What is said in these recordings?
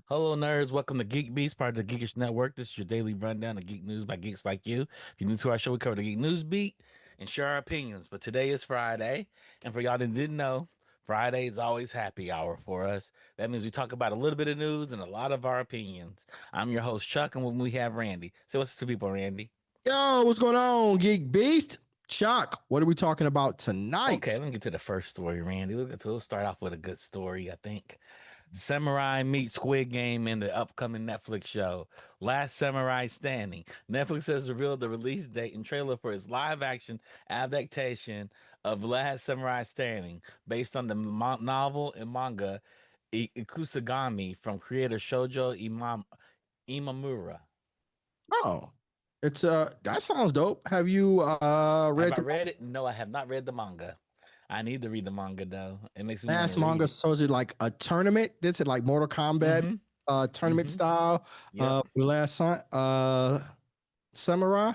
Hello, nerds. Welcome to GeekBeast, part of the Geekish Network. This is your daily rundown of geek news by geeks like you. If you're new to our show, we cover the geek news beat and share our opinions. But today is Friday, and for y'all that didn't know, Friday is always happy hour for us. That means we talk about a little bit of news and a lot of our opinions. I'm your host, Chuck, and when we have Randy. Say what's to people, Randy. Yo, what's going on, Geek Beast? Chuck, what are we talking about Okay, tonight? let me get to the first story, Randy. We'll start off with a good story, I think. Samurai meet Squid Game in the upcoming Netflix show. Last Samurai Standing. Netflix has revealed the release date and trailer for its live action adaptation of Last Samurai Standing, based on the novel and manga Ikusagami from creator Imamura. Oh, it's that sounds dope. Have you Have read I the read it? No, I have not read the manga. I need to read the manga though. It makes me want to last read manga? it. So is it like a tournament? This is like Mortal Kombat Mm-hmm. tournament Mm-hmm. style. Yep. Samurai.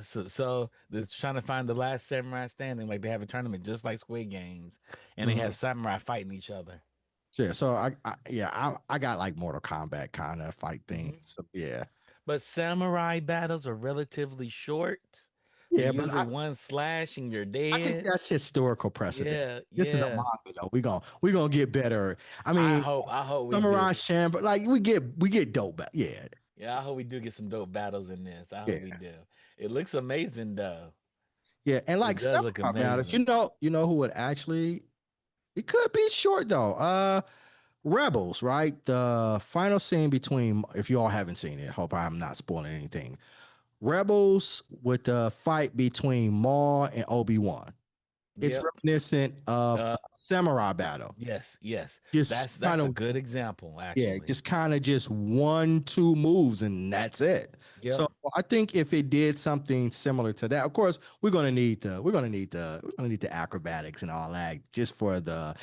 So they're trying to find the last samurai standing. Like they have a tournament just like Squid Games, and they Mhm. have samurai fighting each other. Yeah, so I got like Mortal Kombat kind of fight things. Hmm. So, yeah. But samurai battles are relatively short. They're Yeah, but usually one slash and you're I think dead. that's historical precedent. Yeah, This is a yeah. manga though. We gonna get better. I mean, I hope we Samurai do. Champ, like we get dope. Yeah, Yeah, I hope we do get some dope battles in this. I hope we yeah, do. It looks amazing though. yeah. And It like does look Samurai battles, amazing. you know who would actually it could be short though. Rebels, right? The final scene between, if you all haven't seen it, hope I'm not spoiling anything. Rebels with the fight between Maul and Obi-Wan. It's Yep. reminiscent of Uh a samurai battle. yes, yes. Just That's kind a of good example Yeah, actually. just kind of just one, two moves, and that's it. Yep. So I think if it did something similar to that, of course, we're gonna need the acrobatics and all that just for the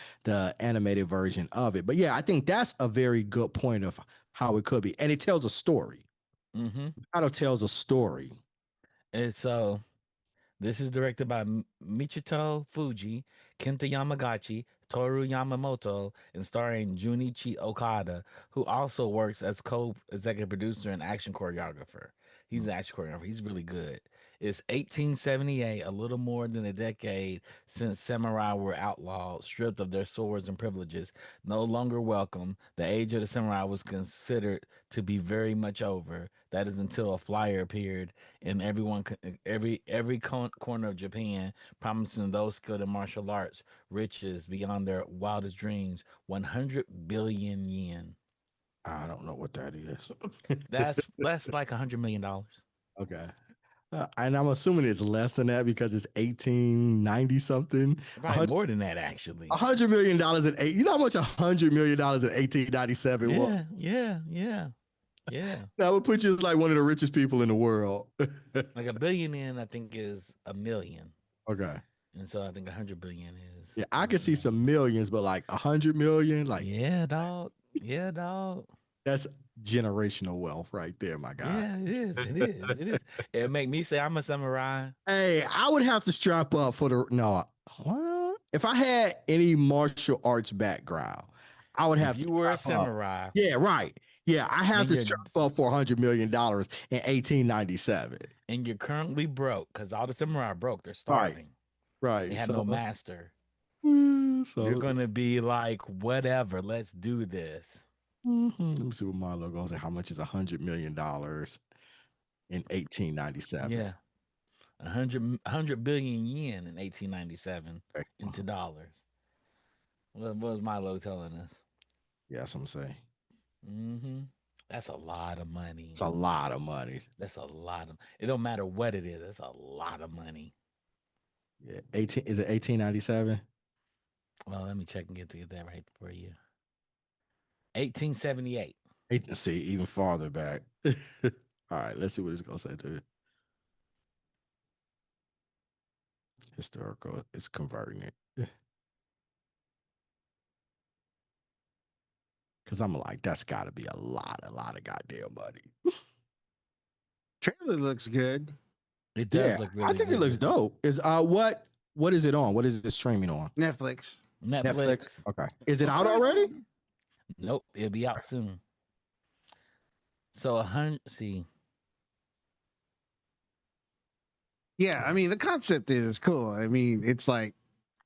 animated version of it. But yeah, I think that's a very good point of how it could be, and it tells a story. Mm-hmm. How it tells a story. And so this is directed by Michito Fuji, Kenta Yamagachi, Toru Yamamoto, and starring Junichi Okada, who also works as co-executive producer and action choreographer. He's an action choreographer. He's really good. It's 1878, a little more than a decade since samurai were outlawed, stripped of their swords and privileges, no longer welcome. The age of the samurai was considered to be very much over. That is until a flyer appeared and corner of Japan, promising those skilled in martial arts riches beyond their wildest dreams. 100 billion yen. I don't know what that is. That's like $100 million. Okay. And I'm assuming it's less than that because it's 1890 something. Probably more than that, actually. $100 million in eight. You know how much $100 million in 1897 was? Yeah, yeah, yeah, yeah. That would put you as like one of the richest people in the world. Like a billion in, I think is a million, Okay. and so I think 100 billion Yeah, I is could a see million. some millions, but like 100 million, like Yeah, dog. Yeah, dog. that's generational wealth right there, my guy. Yeah, it is. It is. It is. It make me say I'm a samurai. Hey, I would have to strap up for the no. If I had any martial arts background, I would If have to you were a strap up. samurai, Yeah, right. Yeah, I have and to you're strap up for $100 million in 1897. and you're currently broke because all the samurai are broke. They're Right, starving. They right. have no master. You're So gonna be like, whatever. Let's do this. let me see what my logo is. How much is $100 million in 1897? Yeah, a hundred billion yen in 1897 Okay. into dollars. What was Milo telling us? Yes, I'm saying Mm-hmm. That's a lot of it's money. a lot of money. That's a lot of. It don't matter what it is. That's a lot of money. Yeah, 18 is it 1897? Well, let me check and get that right for you. 1878. Let's see, even farther back. All right, let's see what it's gonna say. To historical, it's converting it because I'm like, that's got to be a lot of goddamn money. Trailer looks good. It does Yeah, look I really think it looks good. dope. Is what is it on? What is it streaming on? Netflix. Netflix. Netflix. Okay. Is it out Okay. already? Nope. It'll be out soon. So 100. See, Yeah, I mean the concept is cool. I mean it's like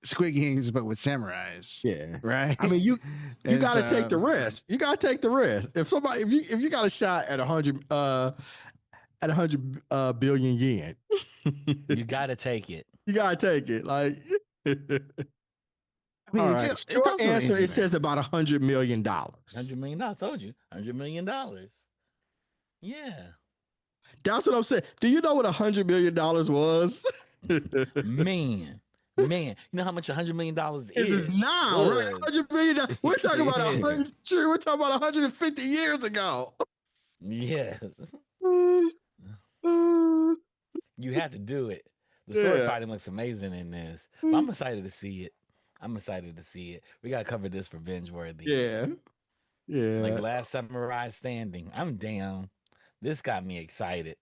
Squid Games but with samurais, Yeah. right? I mean, you It's got to take the risk. You got to take the risk. If you got a shot at 100 billion yen, you got to take it. you got to take it. Like, I mean all it's, right. it Short sounds really answer. It interesting. says about $100 million. $100 million. I told you, $100 million. Yeah, That's what I'm saying. Do you know what $100 million was? man, man. You know how much $100 million This is is? now, right? Was. $100 million. We're talking about Yeah. 100. We're talking about 150 years ago. Yes, you had to do it. The sword Yeah. fighting looks amazing in this. But I'm excited to see it. I'm excited to see it. We gotta cover this for binge worthy. Yeah. Like Yeah. Last Samurai Standing. I'm down. This got me excited.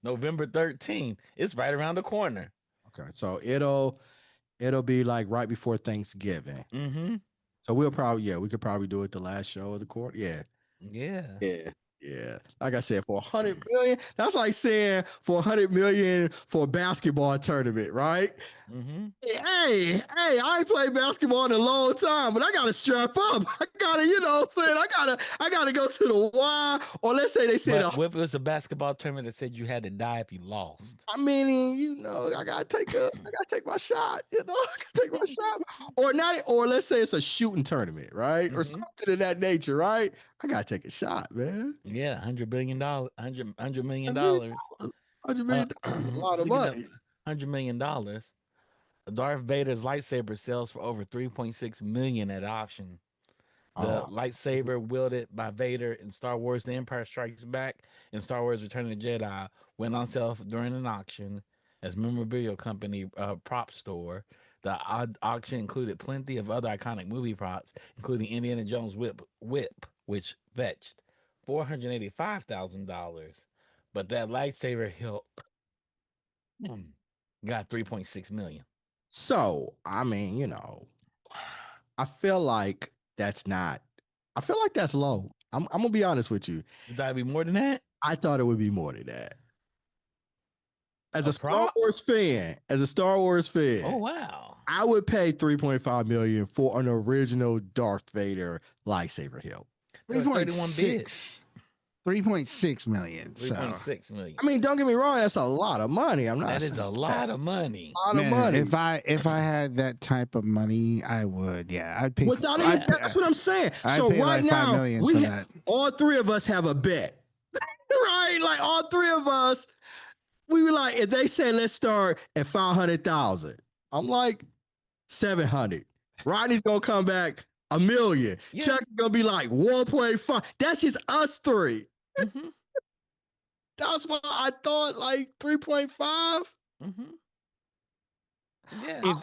November 13th. It's right around the corner. Okay. So it'll be like right before Thanksgiving. Mm-hmm. So we could probably do it the last show of the quarter. Yeah. Yeah. Yeah. Yeah. Like I said, for 100 million, that's like saying for 100 million for a basketball tournament, right? Mm-hmm. Hey, I ain't played basketball in a long time, but I gotta strap up. I gotta, what I'm saying, I gotta go to the Y. Or let's say they said But what if it was a basketball tournament that said you had to die if you lost? I mean, I gotta take my shot, I gotta take my shot. Or not, or let's say it's a shooting tournament, right? Or Mhm. something of that nature, right? I gotta take a shot, man. Yeah, $100 billion, $100 million $100 million, dollars. $100 Uh, million is a lot of speaking of money. $100 million, Darth Vader's lightsaber sells for over 3.6 million at auction. The Oh, lightsaber wielded by Vader in Star Wars The Empire Strikes Back and Star Wars Return of the Jedi went on sale during an auction as memorabilia company prop store. The auction included plenty of other iconic movie props, including Indiana Jones whip which fetched $485,000. But that lightsaber hilt got 3.6 million. so I mean, I feel like I feel like that's low. I'm gonna be honest with you. You thought it'd be more than that? I thought it would be more than that. A prop? As a Star Wars Oh fan, wow. I would pay 3.5 million for an original Darth Vader lightsaber hilt. There was 31 bids. 3.6 million. So 3.6 million. I mean, don't get me wrong, that's a lot of money. I'm not That is saying a lot of money. a lot of man, money. if I had that type of money, I would. Yeah, I'd pay. Without even that's what I'm saying. I'd So pay right like $5 now, million for that. all three of us have a bet. Right? Like all three of us, we were like, if they say let's start at 500,000, I'm like 700. Rodney's gonna come back a million. Yeah. Chuck is gonna be like 1.5. That's just us three. Mm-hmm. That's why I thought like 3.5. Mm-hmm. Yeah.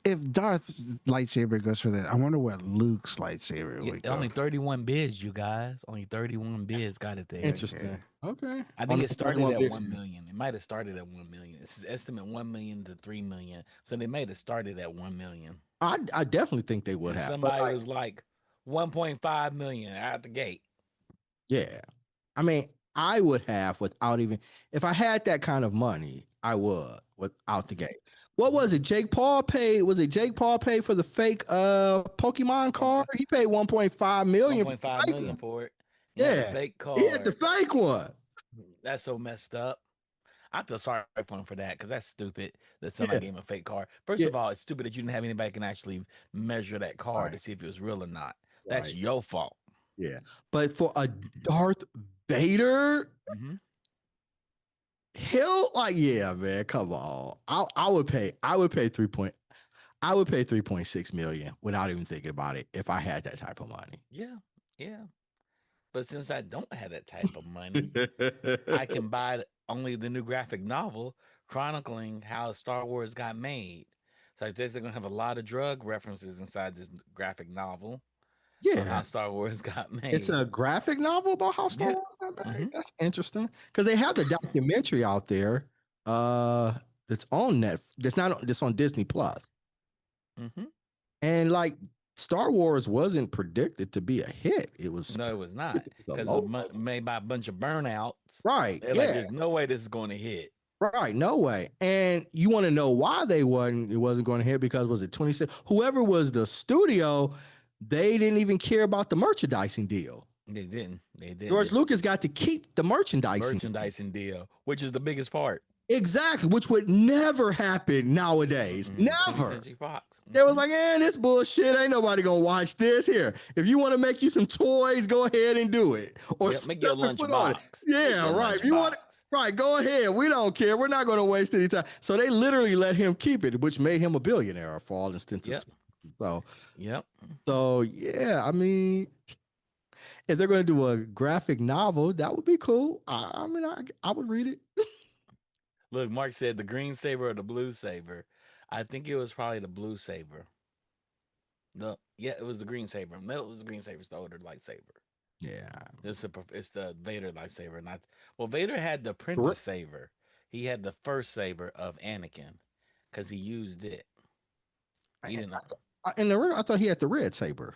If Darth's lightsaber goes for that, I wonder what Luke's lightsaber would go. Only 31 bids, you guys. Only 31 bids got it there. Interesting. Okay. I think it started at 1 million. It might have started at 1 million. It's estimate 1 million to 3 million. So they may have started at 1 million. I definitely think they would And have. somebody was like 1.5 million out the gate. Yeah. I mean, I would have without even if I had that kind of money, I would without the game. What was it? Jake Paul paid for the fake Pokemon card? He paid 1.5 million. 1.5 million for it. Yeah. The fake card. He had the fake one. That's so messed up. I feel sorry for him for that because that's stupid that somebody gave him a fake card. First of all, it's stupid that you didn't have anybody can actually measure that card to see if it was real or not. That's your fault. Yeah. But for a Darth Vader, he'll yeah, man, come on. I would pay 3.6 million without even thinking about it if I had that type of money. Yeah. Yeah. But since I don't have that type of money, I can buy only the new graphic novel chronicling how Star Wars got made. So they're going to have a lot of drug references inside this graphic novel. Yeah. How Star Wars got made. It's a graphic novel about how Star Wars got made. That's interesting. Because they have the documentary out there. It's on Netflix. It's on Disney Plus. And like Star Wars wasn't predicted to be a hit. It was No, it was not a because low. made by a bunch of burnouts. Right. They're like, Yeah. there's no way this is going to hit. Right. No way. And you want to know why it wasn't going to hit because was it 26? Whoever was the studio, they didn't even care about the merchandising deal. They didn't. They George didn't. Lucas got to keep the merchandising. Merchandising deal, which is the biggest part. Exactly, which would never happen nowadays. 20th Never. Century Fox. They was like, this bullshit. Ain't nobody gonna watch this. Here, if you want to make you some toys, go ahead and do it. Or Yep, make your put on it. lunchbox. Yeah, right. If you want right, go ahead. We don't care. We're not gonna waste any time. So they literally let him keep it, which made him a billionaire for all instances. Yep. So, yep. So yeah, I mean, if they're gonna do a graphic novel, that would be cool. I mean, I would read it. Look, Mark said the green saber or the blue saber. I think it was probably the blue saber. It was the green saber. No, it was the green saber. It's the older lightsaber. Yeah, It's the Vader lightsaber. Not well. Vader had the apprentice saber. He had the first saber of Anakin because he used it. He didn't. In the I thought he had the red saber.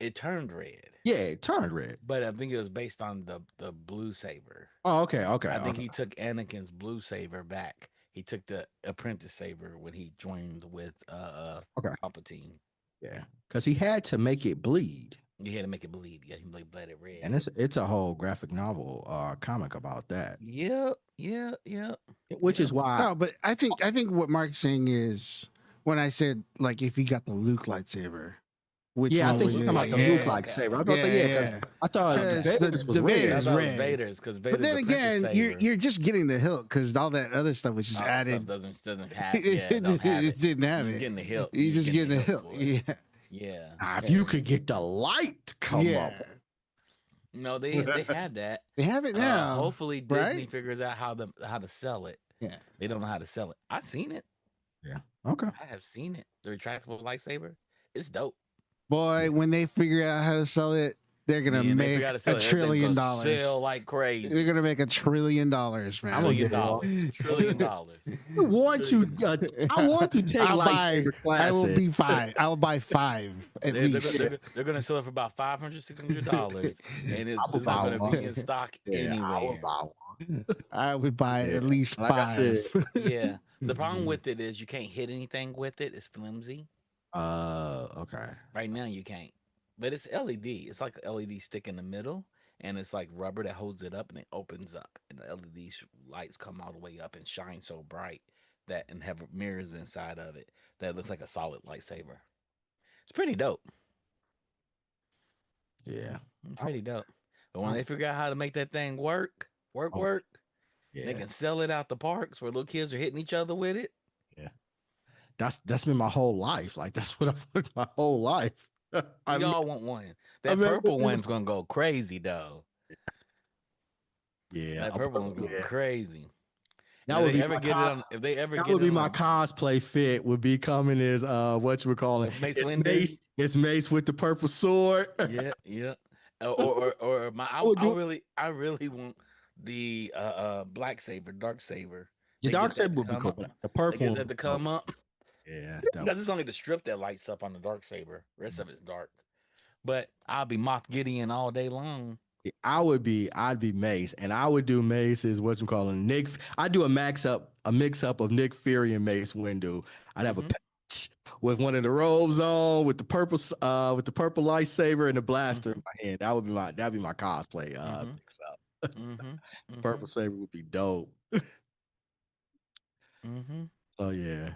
It turned red. Yeah, it turned red. But I think it was based on the blue saber. Oh, okay. I think he took Anakin's blue saber back. He took the apprentice saber when he joined with Palpatine. Yeah, because he had to make it bleed. You had to make it bleed. Yeah, he bled it red. And it's a whole graphic novel comic about that. Yeah. Which is why. No, but I think what Mark's saying is when I said like if he got the Luke lightsaber. Which I think you're talking about the Luke lightsaber. I was gonna say because I thought the Vader's red. Vader's because but then again, you're just getting the hilt because all that other stuff was just added. Doesn't have it. Didn't have it. Getting the hilt. You just getting the hilt. Yeah. If you could get the light to come up. No, they had that. They have it now. Hopefully Disney figures out how to sell it. Yeah. They don't know how to sell it. I've seen it. Yeah. Okay. I have seen it. The retractable lightsaber. It's dope. Boy, when they figure out how to sell it, they're gonna make $1 trillion. Sell like crazy. They're gonna make $1 trillion, man. $1 trillion. I want to take lightsaber classes. I will be five. I will buy 5 at least. They're gonna sell it for about $500, $600, and it's not gonna be in stock anywhere. I would buy at least 5. Yeah. The problem with it is you can't hit anything with it. It's flimsy. Okay. Right now you can't, but it's LED. It's like an LED stick in the middle, and it's like rubber that holds it up, and it opens up, and the LED lights come all the way up and shine so bright and have mirrors inside of it that it looks like a solid lightsaber. It's pretty dope. Yeah, it's pretty dope. But when they figure out how to make that thing work, they can sell it out the parks where little kids are hitting each other with it. Yeah. That's been my whole life. Like that's what I've worked my whole life. Y'all want one. That purple one's gonna go crazy though. Yeah, that purple one's going crazy. That would be if they ever get it, would be my cosplay fit. Would be coming as what you would call it. It's Mace with the purple sword. Yeah. Or I really want the black saber, dark saber. The dark saber would be cool. The purple one to come up. Yeah, because it's only the strip that lights up on the dark saber. The rest of it's dark. But I'll be Moff Gideon all day long. I'd be Mace, and I would do Mace is what you call Nick. I'd do a mix up of Nick Fury and Mace Windu. I'd have a patch with one of the robes on, with the purple lightsaber and the blaster in my hand. That'd be my cosplay mix up. Purple saber would be dope. So yeah.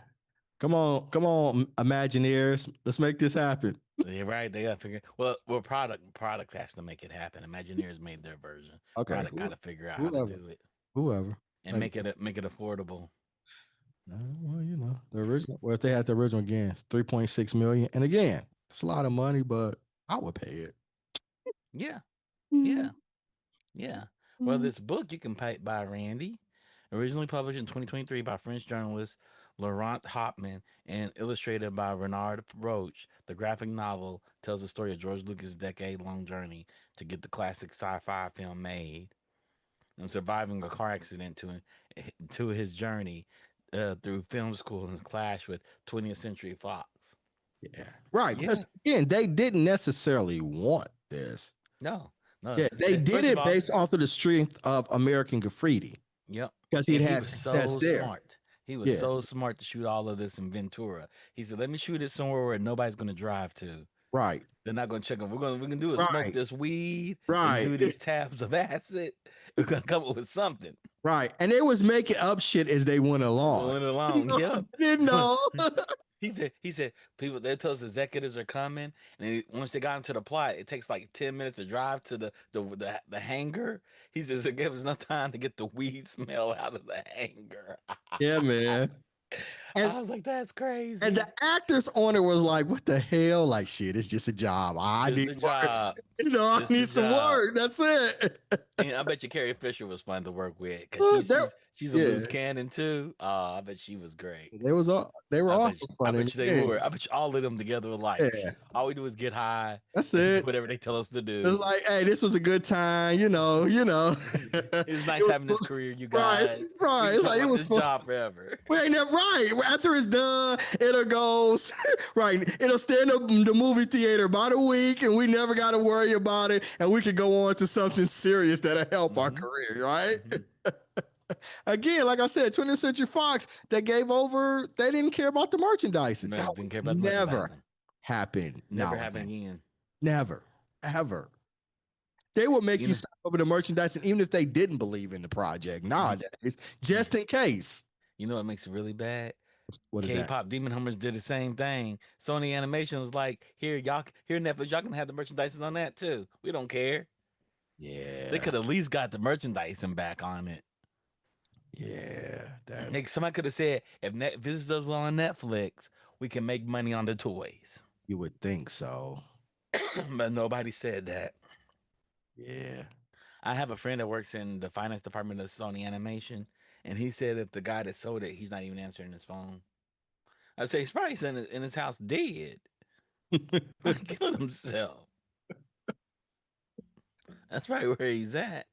Come on, Imagineers. Let's make this happen. Yeah, right. They gotta figure. Well, product has to make it happen. Imagineers made their version. Okay, product gotta figure out how to do it. Whoever and make it affordable. Well, the original. Well, if they had the original again, it's $3.6 million, and again, it's a lot of money, but I would pay it. Yeah. Well, this book you can buy Randy. Originally published in 2023 by French journalist Laurent Hopman and illustrated by Renard Roach, the graphic novel tells the story of George Lucas' decade-long journey to get the classic sci-fi film made and surviving a car accident to his journey through film school and clash with 20th Century Fox. Yeah. Right. Yeah. Because again, they didn't necessarily want this. No, no. Yeah, they did First of it all, based off of the strength of American Graffiti yep. because he'd And he had was success so there. smart. He was Yeah. so smart to shoot all of this in Ventura. He said, "Let me shoot it somewhere where nobody's going to drive to. Right. They're not going to check them. We can do is smoke Right. this weed and Right. do these tabs of acid. We're going to come up with something." Right. And they was making up shit as they went along. Went along. Yep. Didn't know. He said people they tell us executives are coming, and once they got into the plot, it takes like 10 minutes to drive to the hangar. He says it gives us enough time to get the weed smell out of the hangar. Yeah, man. And I was like, that's and crazy. the actors on it was like, what the hell? Like, shit, it's just a job. I Just need the work. job. I Just the need some job. work. That's it. And I bet you Carrie Fisher was fun to work with because she's a Yeah. loose cannon too. Oh, I bet she was great. They were I also bet you, I funny. bet you they Yeah. were. I bet you all of them together were like, "Psh, Yeah. all we do is get high That's and do it. whatever they tell us to It's do." like, hey, this was a good time, It was It nice was having this career, you right, guys. We right. can It's talk like it about was this fun. job forever. We ain't never right. After it's done, it'll goes right. It'll stay in the movie theater about a week, and we never got to worry about it. And we could go on to something serious that'll help our Hmm. career, right? Hmm. Again, like I said, 20th Century Fox, they gave over. They didn't care about the merchandise. No, That didn't care would about the never merchandising. happen Never happen nowadays. again. Never, ever. They will make You you know, sign over the merchandise, and even if they didn't believe in the project you, nowadays, you, just in case. you know what makes it really bad? What is that? K-pop Demon Hunters did the same thing. Sony Animation was like, here Netflix, y'all can have the merchandising on that too. We don't care. They Yeah, could at least got the merchandising back on it. yeah. That's Like somebody could have said, if this does well on Netflix, we can make money on the toys. you would think so. But nobody said that. Yeah. I have a friend that works in the finance department of Sony Animation, and he said that the guy that sold it, he's not even answering his phone. I say he's probably in his house dead. Probably killed himself. That's probably where he's at.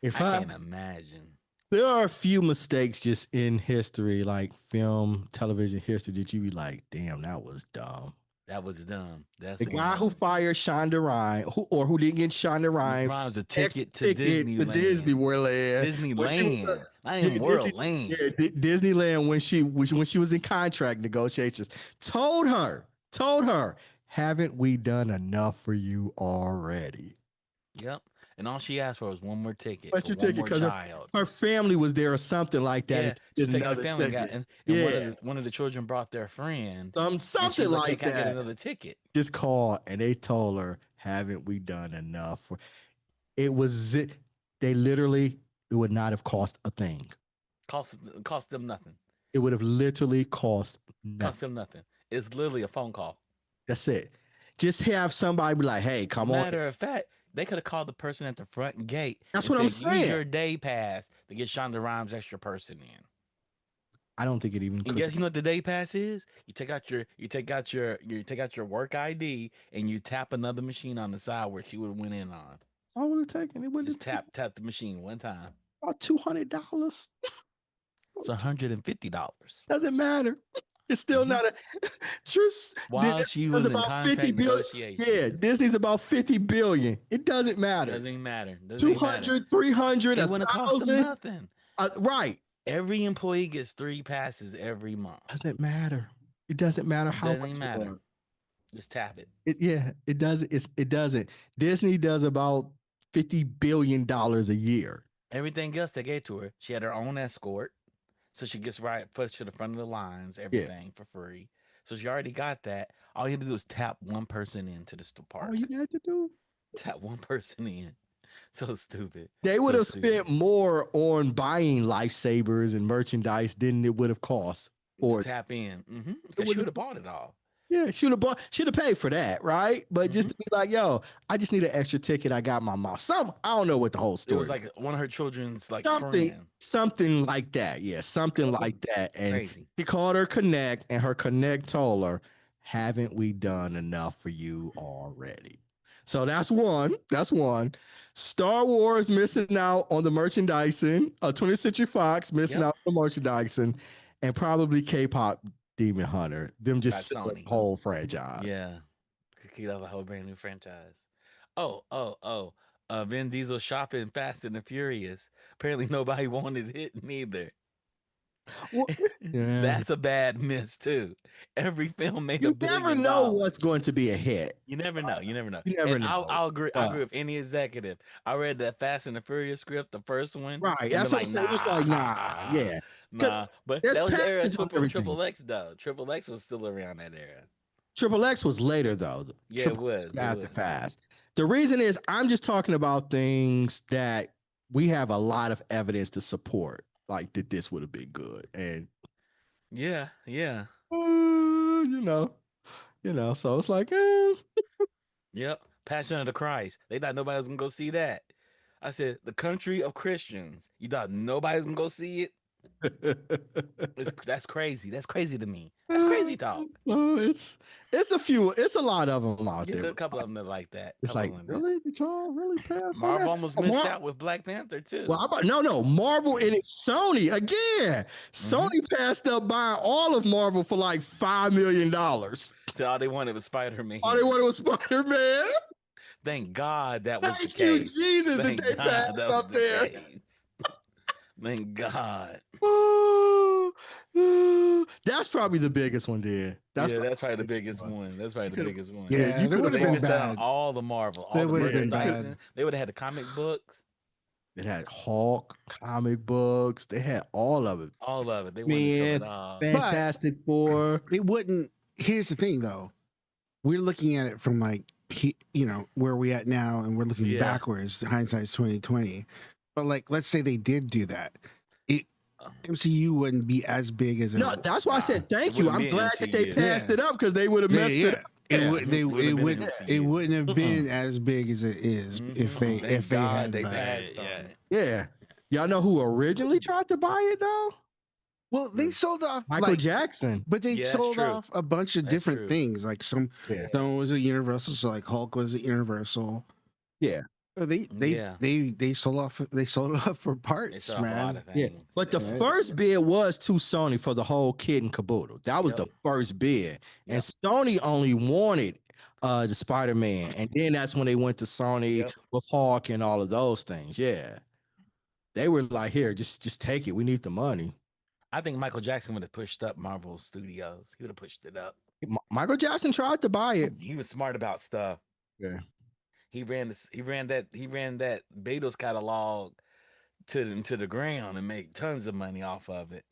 if I I can't imagine. There are a few mistakes just in history, like film, television history, that you be like, damn, that was dumb. That was dumb. That's The one guy of who them. fired Shonda Rhimes, who didn't get Shonda Rhimes Rhymes a extra ticket to ticket to Disney Disneyland. World, when she was Disneyland, not yeah, even World Land. Disneyland when she was in contract negotiations, told her, haven't we done enough for you already? Yep. And all she asked for was one more ticket What's for your one ticket? more Because child. her family was there or something like that. Yeah, It's she was just taking her another family and got ticket. and one of Yeah, the children brought their friend, and she something was like, "Hey, like can I get that. another ticket?" Just called and they told her, haven't we done enough? It was they literally, it would not have cost a thing. Cost them nothing. It would have literally cost Cost nothing. them nothing. It's literally a phone call. That's it. Just have somebody be like, hey, come on. Matter of fact, they could have called the person at the front gate That's and what I'm said, "Use saying. your day pass to get Shonda Rhimes extra person in." I don't think it even And could. guess you know what the day pass is? You take out your work ID and you tap another machine on the side where she would have went in on. I would have taken it. Would Just have tap the machine one time. about $200. It's $150. Doesn't matter. It's still not a just While she was in about 50 contract billion. negotiations. Yeah, Disney's about 50 billion. It doesn't matter. Doesn't even matter. Doesn't even matter. 200, 300, It wouldn't cost them 1,000. nothing. Right. Every employee gets 3 passes every month. Doesn't matter. It doesn't matter how Doesn't much even it matter. was. Just tap it. Yeah, it doesn't. It doesn't. Disney does about $50 billion a year. Everything else they gave to her, she had her own escort. So she gets right, pushed to the front of the lines, everything for free. So she already got that. All you had to do is tap one person into the park. All you had to do. Tap one person in. So stupid. They would So have stupid. spent more on buying lifesavers and merchandise than it would have cost. To Or tap in. Because she would have bought it all. yeah, should have paid for that, right? But just to be like, yo, I just need an extra ticket. I got my mom. I don't know what the whole It story. was like one of her children's like something, friend. something like that. Yeah, something like that. And Crazy. he called her Connect, and her Connect told her, haven't we done enough for you already? So that's one. That's one. Star Wars missing out on the merchandising. 20th Century Fox missing out on the merchandising, and probably K-pop Demon Hunter. Them by just selling Sony. the whole franchise. Yeah, could kick off a whole brand new franchise. Oh. Vin Diesel shopping Fast and the Furious. Apparently, nobody wanted it neither. Well, yeah. That's a bad miss too. Every film made You $1 never billion. know what's going to be a hit. You never know. You never know. You never And know. I'll agree. I But agree with any executive. I read that Fast and the Furious script, the first one, right, and that's been what I'm like, saying. It was like, nah, yeah, because nah. But there's that was the era of patterns on everything. Triple X though. Triple X was still around that era. Triple X was later though. Yeah, it Triple X was. was It after was. Fast. The reason is I'm just talking about things that we have a lot of evidence to support, like that this would have been good, and Yeah. you know. So it's like, Yep. Passion of the Christ. They thought nobody was gonna go see that. I said, the country of Christians. You thought nobody was gonna go see it? That's crazy. That's crazy to me. That's crazy talk. it's a lot of them out Yeah, there. a couple of them that like that. It's Couple of like, them. really? Did y'all really pass on Marvel that? almost missed out with Black Panther too. Well, no. Marvel and it's Sony again. Sony passed up buying all of Marvel for like $5 million. All So all they wanted was Spider Man. they wanted was Spider Man. Thank God that was the Thank you, case. Jesus, that Thank they God passed that was up the there. case. Thank God. That's probably the biggest one, there. That's probably the biggest one. That's probably the biggest one. Yeah, you that could would have have They been missed out on bad. all the Marvel, all That the would have been merchandising. bad. They would have had the comic books. They had Hulk comic books. They had all of it. All of it. They wanted to sell Man, it all. Fantastic Four. It wouldn't. Here's the thing, though. We're looking at it from like where we at now, and we're looking Yeah. backwards. Hindsight's 2020. But like, let's say they did do that. It MCU wouldn't be as big as No, that's why I said thank it you. wouldn't I'm be glad that they MCU. passed Yeah. it up because they would have messed it up. It would. They. It would've It been would. MCU. It wouldn't have been as big as it is if they. Thank If they God had. they bought passed it, on yeah. it. Yeah. Y'all know who originally tried to buy it though? Well, they sold off Michael like, Jackson. but they Yeah, that's sold true. off a bunch of That's different true. things. Like some was a Universal, so like Hulk was a Universal. Yeah. They sold off. They sold it off for They parts, sold off a lot man. of things. Yeah. But the first bid was to Sony for the whole kit and caboodle. That was the first bid. And Sony only wanted the Spider-Man. And then that's when they went to Sony with Hawk and all of those things. Yeah. They were like, here, just take it. We need the money. I think Michael Jackson would have pushed up Marvel Studios. He would have pushed it up. Michael Jackson tried to buy it. He was smart about stuff. Yeah. He ran that Beatles catalog to the ground and made tons of money off of it.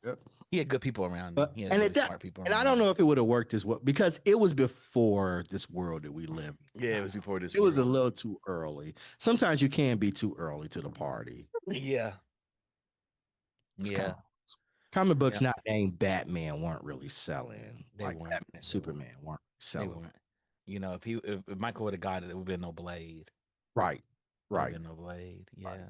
Yep. He had good people around him. He had And really smart people around and I don't know if it would have worked as well because it was before this world that we live in. Yeah, it was before this. It was a little too early. Sometimes you can be too early to the party. Yeah. Comic books not named Batman weren't really selling. They like weren't. Batman, Superman weren't selling. They weren't. You know, if Michael would have got it, there would have been no Blade. Right. No Blade. Yeah. Right.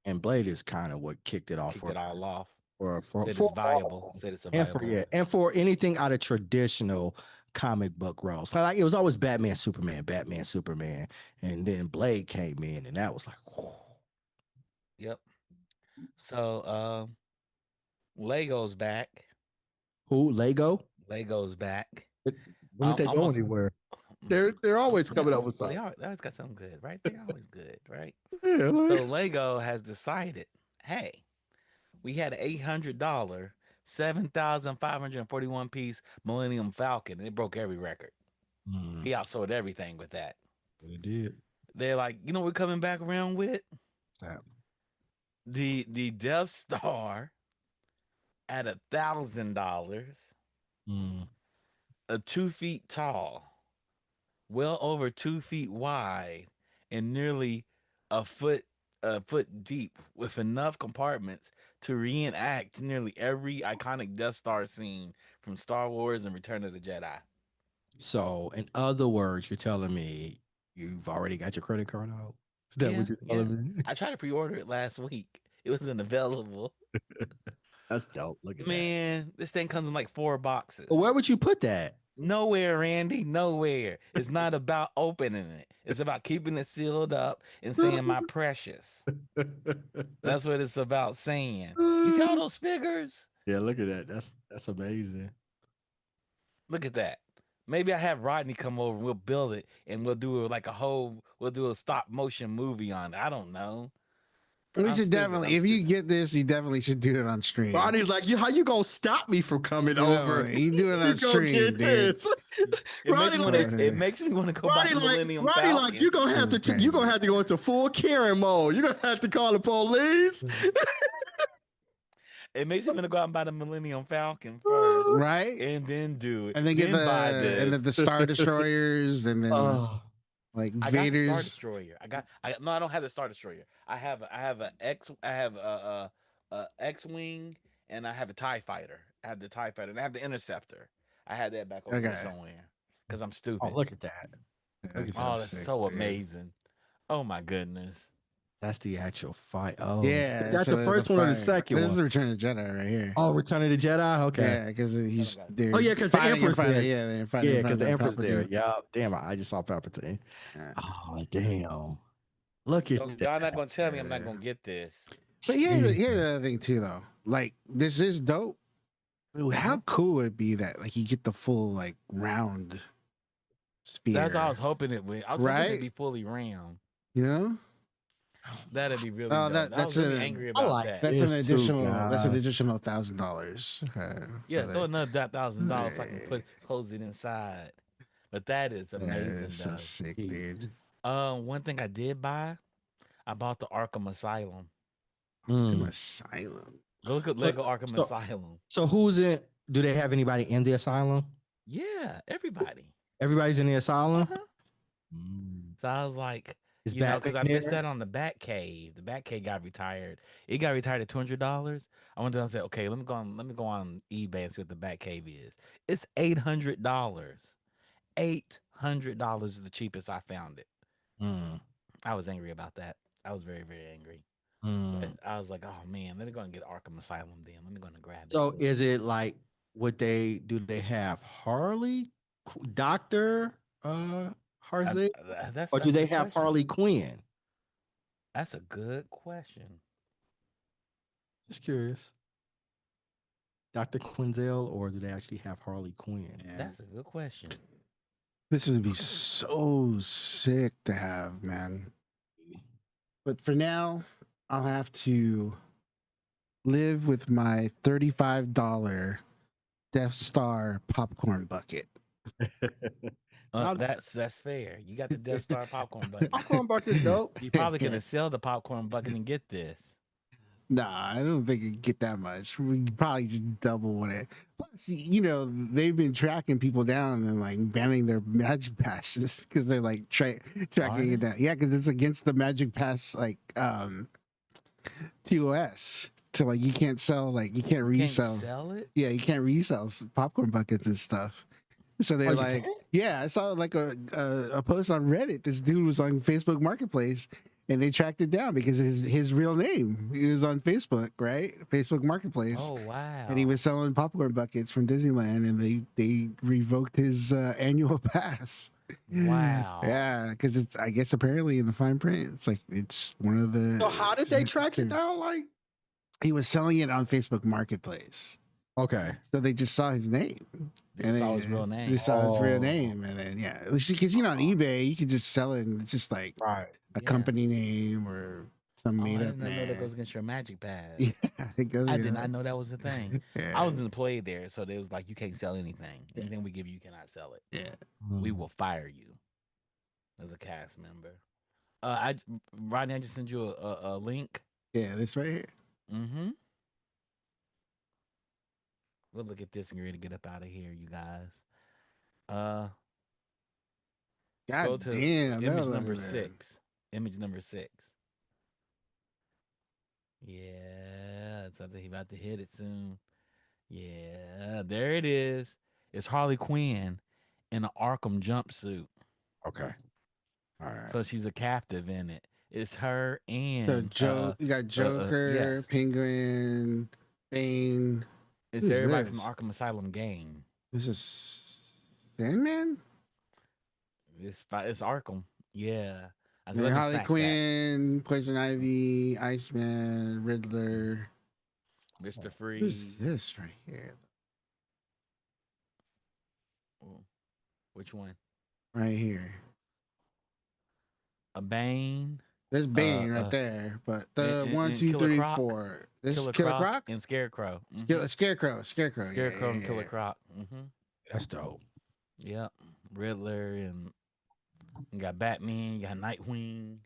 And Blade is kind of what kicked it off. Kicked it all off. For said it's viable. Said it's a viable. And for anything out of traditional comic book roles. Like it was always Batman, Superman, and then Blade came in, and that was like, whoa. Yep. So Lego's back. Who? Lego? Lego's back. When did they go anywhere? They're always coming up with something. They always got something good, right? They're always good, right? Yeah. Like... So Lego has decided, hey, we had an $800, 7,541 piece Millennium Falcon, and it broke every record. He outsold everything with that. They did. They're like, you know what we're coming back around with? The Death Star at $1,000, 2 feet tall, well over 2 feet wide, and nearly a foot deep, with enough compartments to reenact nearly every iconic Death Star scene from Star Wars and Return of the Jedi. So, in other words, you're telling me you've already got your credit card out? Is that what you're telling me? I tried to pre-order it last week. It wasn't available. That's dope. Look at that. Man, this thing comes in like 4 boxes. Well, where would you put that? Nowhere, Randy. Nowhere. It's not about opening it. It's about keeping it sealed up and saying my precious. That's what it's about saying. You see all those figures? Yeah, look at that. That's amazing. Look at that. Maybe I have Rodney come over and we'll build it and we'll do like we'll do a stop motion movie on it. I don't know. We I'm should stupid. definitely, I'm if you stupid. get this, you definitely should do it on stream. Ronnie's like, how you gonna stop me from coming No, over? you do it You on go stream, get dude. this. Ronnie like, It makes me want to go buy the Millennium Ronnie like, Falcon. you gonna have This is to, you gonna crazy. have to go into full Karen mode. You gonna have to call the police. It makes me want to go out and buy the Millennium Falcon first, Right? and then do it. And then get Then buy and this. then the Star Destroyers, and then Oh, like I got the Star Vader's. Destroyer. No, I don't have the Star Destroyer. I have a X-wing, and I have a Tie Fighter. I have the Tie Fighter, and I have the Interceptor. I had that back over there Okay. somewhere because I'm oh, stupid. look at that. Look at Oh, that. that's sick, so dude. amazing. Oh my goodness. That's the actual fight. Oh, Yeah, that's so the first one or the fire. second This one? is the Return of the Jedi right here. Oh, Return of the Jedi. Okay. Yeah, because he's Okay. there. Oh, yeah, 'cause the Emperor's there. Yeah, they're fighting. Yeah, in front because of the Emperor's there. Palpatine. Yeah, damn, I just saw Palpatine. Yeah. Oh, damn. Look at Y'all that. not gonna tell me I'm not gonna get this. But here's the other thing too, though. Like, this is dope. How cool would it be that like you get the full like round sphere? That's what I was hoping it would. I was hoping Right? it'd be fully round. You know, That'd be really Oh, dope. I that's was really an- angry I about like that. that's Yes, an too, additional. That's an guys. additional $1,000. Yeah, throw another $1,000 so I can close it inside. But that is amazing, That's so though. sick, dude. One thing I did buy, I bought the Arkham Asylum. Arkham Mm. Asylum. Go look at Lego Arkham Asylum. So who's in? Do they have anybody in the asylum? Yeah, everybody. Everybody's in the asylum. Uh-huh. So I was like, Is you know, because I Batman missed there? that on the Batcave. The Batcave got retired. It got retired at $200. I went down and said, okay, let me go on eBay and see what the Batcave is. It's $800. $800 is the cheapest I found it. Mm. I was angry about that. I was very, very angry. Mm. But I was like, oh man, let me go and get Arkham Asylum then. Let me go and grab it. So is it like what they do? They have Harley, Doctor Harzay, That's or that's do a they good have question. Harley Quinn? That's a good question. Just curious. Dr. Quinzel, or do they actually have Harley Quinn? That's a good question. This would be so sick to have, man. But for now, I'll have to live with my $35 Death Star popcorn bucket. Now- That's fair. You got the Death Star popcorn bucket. Popcorn bucket's dope. You probably can sell the popcorn bucket and get this. Nah, I don't think it'd get that much. We could probably just double what it. Plus, you know, they've been tracking people down and like banning their magic passes because they're like tracking it down. Yeah, because it's against the magic pass like TOS. So like you can't sell you can't resell. Can't sell it? Yeah, you can't resell popcorn buckets and stuff. So they're you like, can't? yeah, I saw like a post on Reddit. This dude was on Facebook Marketplace, and they tracked it down because his real name. He was on Facebook, right? Facebook Marketplace, Oh wow. and he was selling popcorn buckets from Disneyland, and they revoked his annual pass. Wow. Yeah, because it's I guess apparently in the fine print, it's like it's one of the. So how did they track it down? Like, He was selling it on Facebook Marketplace. okay, So they just saw his name. They saw his real name. They saw his real Oh. name. And then, yeah. Because, you know, on eBay, you can just sell it and it's just like right. a Yeah. company name or some Oh, I made did up not know that name. goes against your magic pass. Yeah, it goes. I you did know. not know that was a thing. Yeah. I was an employee there, so they was like, you can't sell anything. Anything we give you, you cannot sell it. Yeah. We will fire you as a cast member. Rodney, I just sent you a link. Yeah, this right here. Mm-hmm. We'll look at this and get ready to get up out of here, you guys. Go God to damn. image that number was- 6. Image number 6. Yeah, it's he about to hit it soon. Yeah, there it is. It's Harley Quinn in an Arkham jumpsuit. Okay. All right. So she's a captive in it. It's her and So you got Joker, yes. Penguin, Bane. it's who's everybody this? from Arkham Asylum game. This is Sandman? It's Arkham. Yeah. I And let me Harley snatch that. Quinn, Poison Ivy, Iceman, Riddler. Mr. Who's Freeze. this right here? Which one? right here. A Bane, There's uh, Bane right uh, there, but the one, and two, Killer three, Croc, four. This is Killer Killer Croc, Croc, and Scarecrow. Mm-hmm. Scarecrow. Yeah, Scarecrow yeah, and Killer yeah. Croc. Mm-hmm. That's dope. Yep. Riddler and you got Batman. You got Nightwing.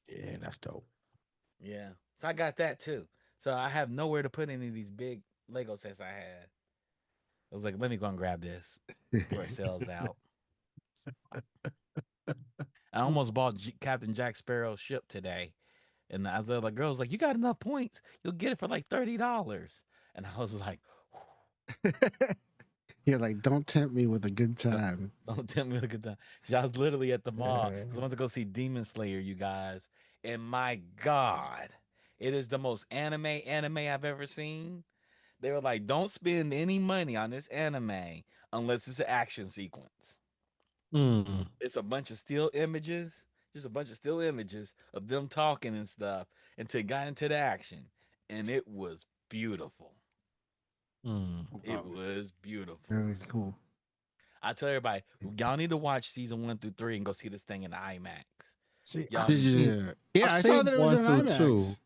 Yeah, that's dope. Yeah. So I got that too. So I have nowhere to put any of these big Lego sets I had. I was like, let me go and grab this before it sells out. I almost bought Captain Jack Sparrow's ship today. And the other girl was like, you got enough points. You'll get it for like $30. And I was like, You're like, don't tempt me with a good don't, time. don't tell me to get done. I was literally at the mall because I went to go see Demon Slayer, you guys. And my God, it is the most anime I've ever seen. They were like, don't spend any money on this anime unless it's an action sequence. Mm, It's a bunch of still images, just a bunch of still images of them talking and stuff until it got into the action. And it was beautiful. mm. It was beautiful. That was cool. I tell everybody, y'all need to watch season 1 through 3 and go see this thing in IMAX. See, Y'all I've need to. seen, Yeah, I've I saw seen that it was one on through two. IMAX.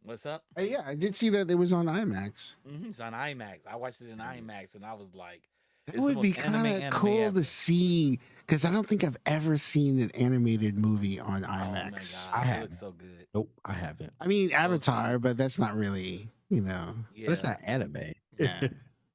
What's up? Yeah, I did see that it was on IMAX. It's on IMAX. I watched it in IMAX and I was like, That it's the would be most kind of anime cool to ever. see because I don't think I've ever seen an animated movie on Oh my IMAX. I God. It haven't. looks so good. Nope, I haven't. I mean, Go see Avatar, it. but that's not really, But it's Yeah. not anime. yeah.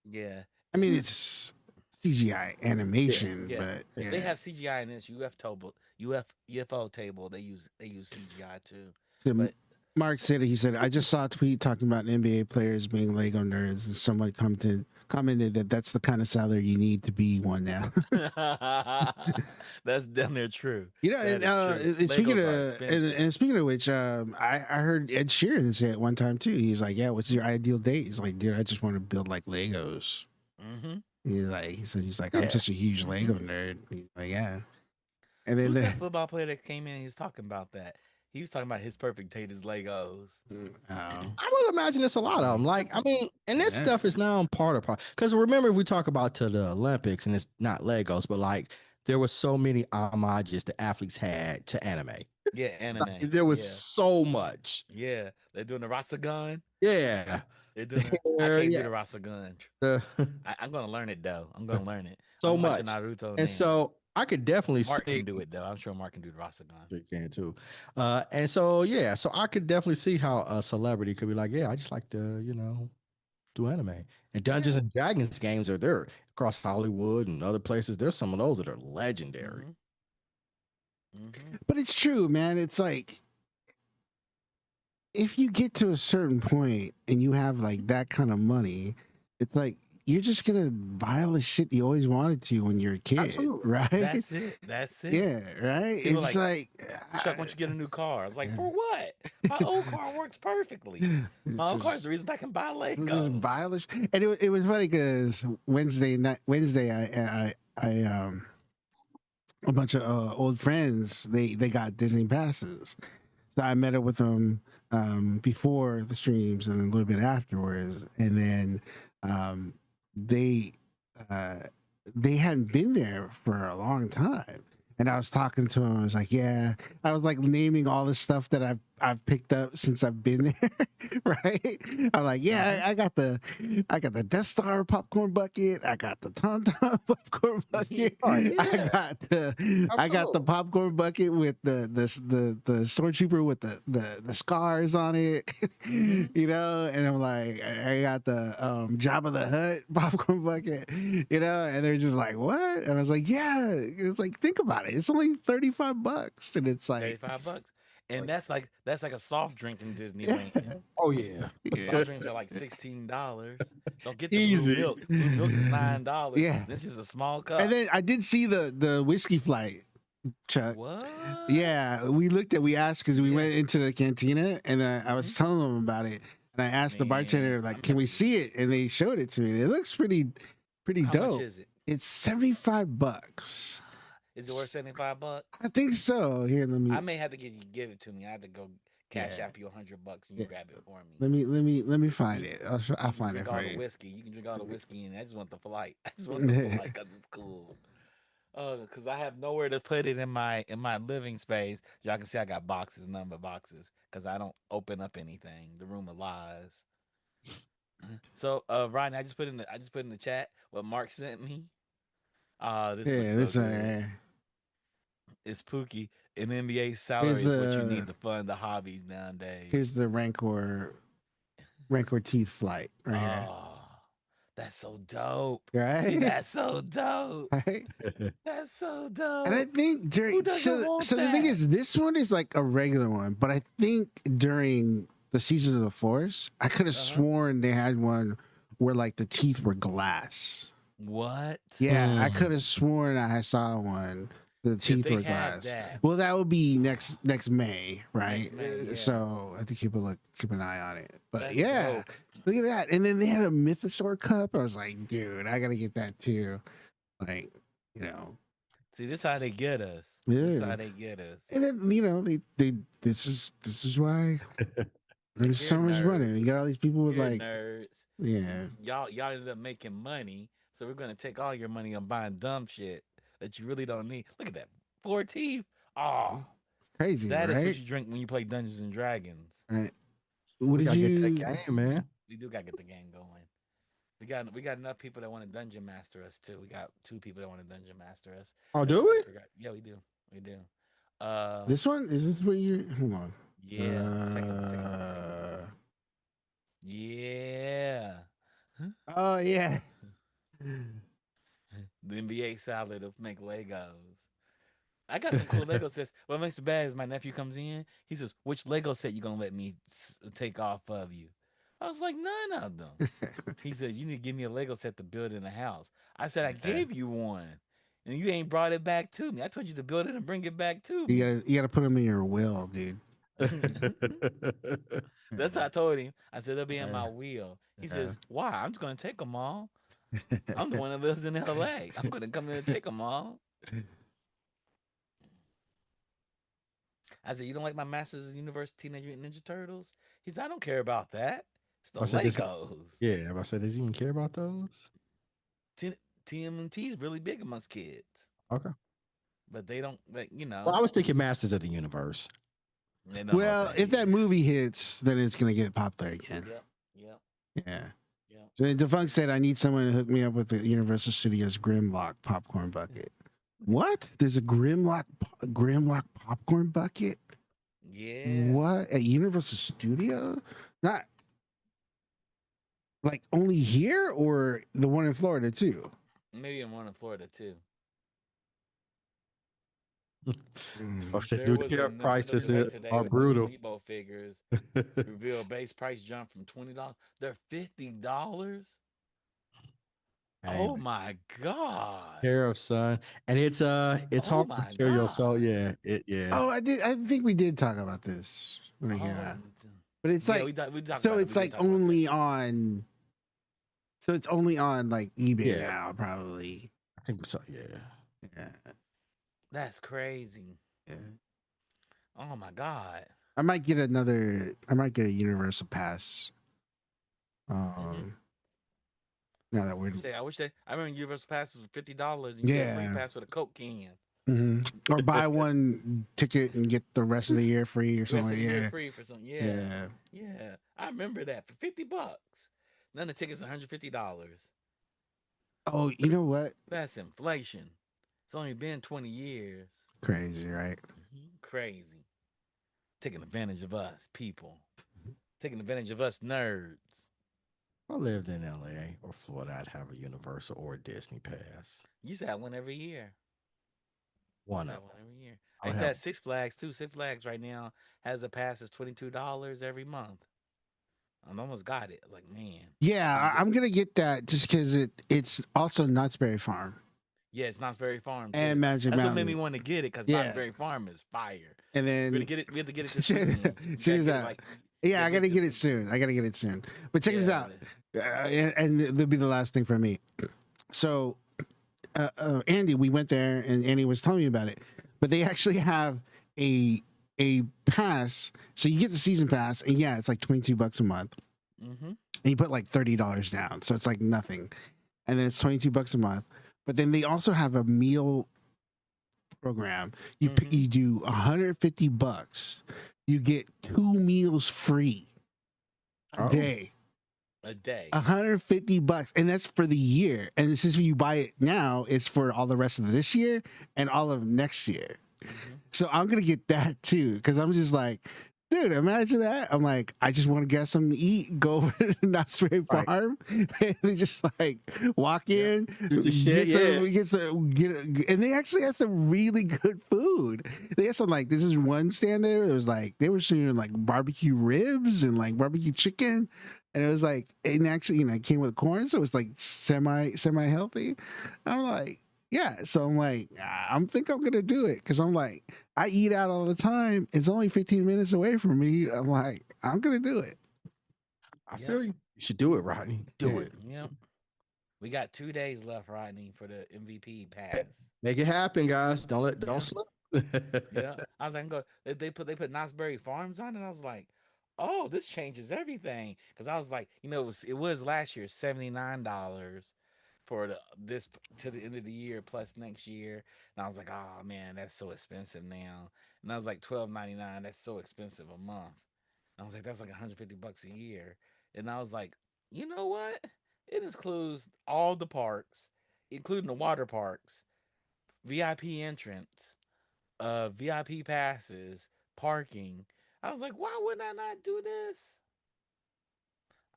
Yeah. I mean, it's CGI Yeah. animation, Yeah. but They yeah. have CGI in this UFO table. They use CGI too. So But Mark said he said I just saw a tweet talking about NBA players being Lego nerds, and someone commented that that's the kind of salary you need to be one now. that's damn near true. You know, That is true. and speaking Legos are of expensive. and speaking of which, I heard Ed Sheeran say it one time too. He's like, "Yeah, what's your ideal date?" He's like, "Dude, I just want to build like Legos." Mm-hmm. He's like, "I'm Yeah. such a huge Lego Mm-hmm. nerd." He's like, "Yeah," and then Who's that football player that came in? He was talking about that. He was talking about his perfect date is Legos. oh, I would imagine it's a lot of them. Like, I mean, and this yeah. stuff is now part of because remember, if we talk about to the Olympics, and it's not Legos, but like there was so many homages the athletes had to anime. Yeah, anime. There was Yeah, so much. yeah. They're doing the Rasagun. Yeah. They're doing the. I can't do Yeah. the Rasagun. Uh, I'm gonna learn it though. I'm gonna learn it. so I'm watching much. Naruto And now. so I could definitely Mark see can do it though. I'm sure Mark can do the Rasagun. you can too. And so yeah, so I could definitely see how a celebrity could be like, yeah, I just like to, do anime. And Dungeons and Dragons games are there across Hollywood and other places. There's some of those that are legendary. Mm-hmm. But it's true, man. It's like if you get to a certain point and you have like that kind of money, it's like you're just gonna buy all the shit you always wanted to when you're a kid, Absolutely. right? That's it. That's it. Yeah, right. People It's like, Chuck, why don't you get a new car? I was like, for what? My old car works perfectly. My old car is the reason I can buy Lego. buy all this, and it was funny because Wednesday, I a bunch of old friends they got Disney passes. So I met up with them before the streams and a little bit afterwards, and then um, they uh, they hadn't been there for a long time. And I was talking to him. I was like, "Yeah." I was like naming all the stuff that I've picked up since I've been there, right? I'm like, "Yeah, I got the Death Star popcorn bucket. I got the Tauntaun popcorn bucket. Oh, yeah. I got the Absolutely. popcorn bucket with the stormtrooper with the scars on it, Mhm. you know." And I'm like, I got the Jabba the Hutt popcorn bucket, you know. And they're just like, "What?" And I was like, "Yeah." It's like, think about it. It's only $35, and it's like, $35. And that's like a soft drink in yeah, Disneyland. Oh yeah. yeah, Soft drinks are like $16. Don't get the Easy. blue milk. Blue milk is $9. yeah. This is a small cup. And then I did see the whiskey flight, Chuck. What? Yeah, we asked because we Yeah. went into the cantina, and then I was Mhm. telling them about it, and I asked the bartender Man, like, I'm "Can we not- see it?" And they showed it to me. It looks pretty How dope. much is it? It's $75. Is it worth $75? I think so. Here, I may have to give it to me. I have to go cash Yeah. app you $100 and you Yeah. grab it for me. Let me find it. I'll You can find it drink all for the you. whiskey. You can drink all the whiskey, and I just want the flight. I just want the flight because it's cool. Because I have nowhere to put it in my living space. Y'all can see I got boxes, number boxes, because I don't open up anything. The room of lies. So, Rodney, I just put in the chat what Mark sent me. This looks Yeah, so this good. It's Pookie. An NBA here's salary is what you the need to fund the hobbies nowadays. here's the Rancor teeth flight right here. Oh, that's so dope. See, Right? that's so dope. Right? That's so And I dope. think Who during doesn't want so the thing that? is this one is like a regular one, but I think during the Seasons of the Force, I could have Uh-huh. sworn they had one where like the teeth were glass. What? Yeah, I could have sworn I saw one. The If teeth they were have glass. that, Well, that would be next May, right? next May, yeah. So I have to keep an eye on it. But That's yeah, dope. look at that. And then they had a Mythosaur cup. I was like, dude, I gotta get that too. Like, you know, See, this how they get us. yeah. This how they get us. And then they this is why there's You're so much money. nerds. You got all these people with You're like, nerds. yeah, Y'all ended up making money, so we're gonna take all your money on buying dumb shit that you really don't need. Look at that, 4 teeth. Oh, it's crazy, that is what right? you drink when you play Dungeons and Dragons. Right. What We did gotta get that you? game, man. We do gotta get the game going. We got enough people that want to dungeon master us too. We got 2 people that want to dungeon master us. Oh, Let's do we? figure out- Yeah, we do. We do. This one is this what you? Hold on. Yeah. Second one. Yeah. Oh yeah. The NBA salad of make Legos. I got some cool Lego sets. What makes it bad is my nephew comes in. He says, "Which Lego set you gonna let me take off of you?" I was like, "None of them." He said, "You need to give me a Lego set to build in a house." I said, "I gave you one, and you ain't brought it back to me. I told you to build it and bring it back to me." You gotta put them in your will, dude. That's what I told him. I said, "They'll be in my Yeah. will." He Yeah. says, "Why? I'm just gonna take them all. I'm the one that lives in LA. I'm gonna come in and take them all." I said, "You don't like my Masters of the Universe Teenage Mutant Ninja Turtles?" He said, "I don't care about that. It's the I said this. Legos." Yeah, I said, does he even care about those? T- TMNT is really big amongst kids, Okay. but they don't, like, Well, I was thinking Masters of the Universe. they don't know Well, what if that is. movie hits, then it's gonna get popular again. Yep, yep, Yeah. yep. So Defunct said, "I need someone to hook me up with the Universal Studios Grimlock popcorn bucket." What? There's a Grimlock popcorn bucket? Yeah. What at Universal Studio? Not like only here or the one in Florida too. Maybe in one in Florida too. Fuck that There dude. was The a Nintendo prices Direct today are with new brutal. Amiibo figures. Reveal base price jump from $20. They're $50. Hey, Oh my god. Hero, son, and it's Oh hard my material. So god. yeah. Oh, I think we did talk about this when we came Oh, out. But it's yeah, like we talked so about it. it's We did like talk about that. only on so it's only on like eBay Yeah. now, probably. I think so. Yeah. Yeah. That's crazy. Yeah. Oh my god. I might get a Universal Pass. Now that we're I wish I remember Universal passes were $50 and you get a free yeah. pass with a Coke can. Or buy one ticket and get the rest of the year free or The rest something. of the year Yeah. free for something. Yeah. Yeah. I remember that for $50. Then the ticket's $150. Oh, you know what? That's inflation. It's only been 20 years. Crazy, right? Crazy. Taking advantage of us, people. Taking advantage of us nerds. If I lived in LA or Florida, I'd have a Universal or a Disney pass. You used to have one every year. One Used to of have them. one every year. I I would used to have- have Six Flags too. Six Flags right now has a pass that's $22 every month. I almost got it. Like, man. Yeah, I'm gonna get that just because it's also Knott's Berry Farm Yeah, it's Knott's Berry Farm too. and Magic That's what Mountain. made me want to get it because Yeah. Knott's Berry Farm is fire. And We then had to get it. We had to get it this Check- weekend. You check gotta this get it, out. like, yeah, I gotta get it this soon. I gotta get it soon. But check this Yeah, out, and there'll be the last thing for me. So, Andy, we went there, and Andy was telling me about it. But they actually have a pass, so you get the season pass, and yeah, it's like $22 a month, Mm-hmm. and you put like $30 down, so it's like nothing, and then it's $22 a month. But then they also have a meal program. You do $150. You get 2 meals free a day. A day. $150, and that's for the year. And this is when you buy it now, it's for all the rest of this year and all of next year. So I'm gonna get that too, because I'm just like, dude, imagine that. I'm like, I just want to get something to eat, go over to Knott's Berry Farm, and just like walk in, and they actually had some really good food. They had some, like, this is one stand there. It was like they were shooting like barbecue ribs and like barbecue chicken, and it was like, and actually, it came with corn, so it was like semi healthy. I'm like, yeah, so I'm like, I think I'm gonna do it, because I'm like, I eat out all the time. It's only 15 minutes away from me. I'm like, I'm gonna do it. I feel you. You should do it, Rodney. Do it. Yep. We got 2 days left, Rodney, for the MVP pass. Make it happen, guys. Don't slip. Yeah, I was like, they put Knott's Berry Farms on it. I was like, oh, this changes everything, because I was like, it was last year $79 for this to the end of the year plus next year, and I was like, oh man, that's so expensive now. And I was like, $12.99. That's so expensive a month. I was like, that's like $150 a year. And I was like, you know what? It includes all the parks, including the water parks, VIP entrance, VIP passes, parking. I was like, why would I not do this?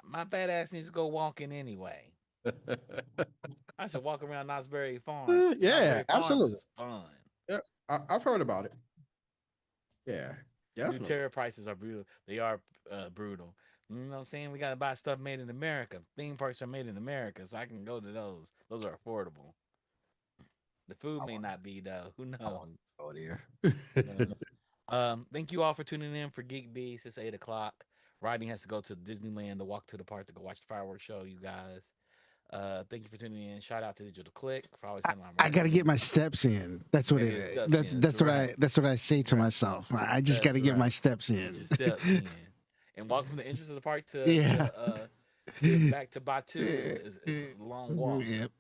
My fat ass needs to go walking anyway. I should walk around Knott's Berry Farm. Yeah, Knott's Berry Farms absolutely. is fun. Yeah, I've heard about it. Yeah, definitely. New terror prices are brutal. They are brutal. You know what I'm saying? We got to buy stuff made in America. Theme parks are made in America, so I can go to those. Those are affordable. The food may not be, though. Who knows? Oh dear. Thank you all for tuning in for GeekBeast. It's 8:00. Rodney has to go to Disneyland to walk to the park to go watch the fireworks show. You guys. Thank you for tuning in. Shout out to Digital Click for always handling I gotta get my steps in. That's what it is. That's what I say to myself. I just gotta get my steps in. And walk from the entrance of the park to back to Batu is a long walk. Yep.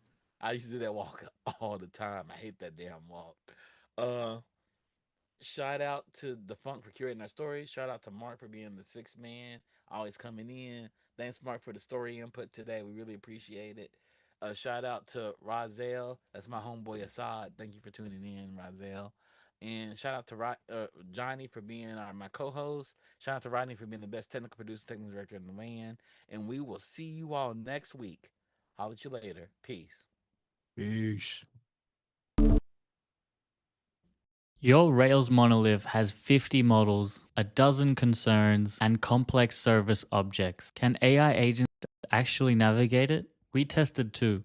I used to do that walk all the time. I hate that damn walk. Shout out to the Funk for curating our story. Shout out to Mark for being the sixth man, always coming in. Thanks, Mark, for the story input today. We really appreciate it. Shout out to Razel. That's my homeboy Assad. Thank you for tuning in, Razel. And shout out to Johnny for being my co-host. Shout out to Rodney for being the best technical producer, technical director in the land. And we will see you all next week. Holler at you later. Peace. Peace. Your Rails monolith has 50 models, a dozen concerns, and complex service objects. Can AI agents actually navigate it? We tested too.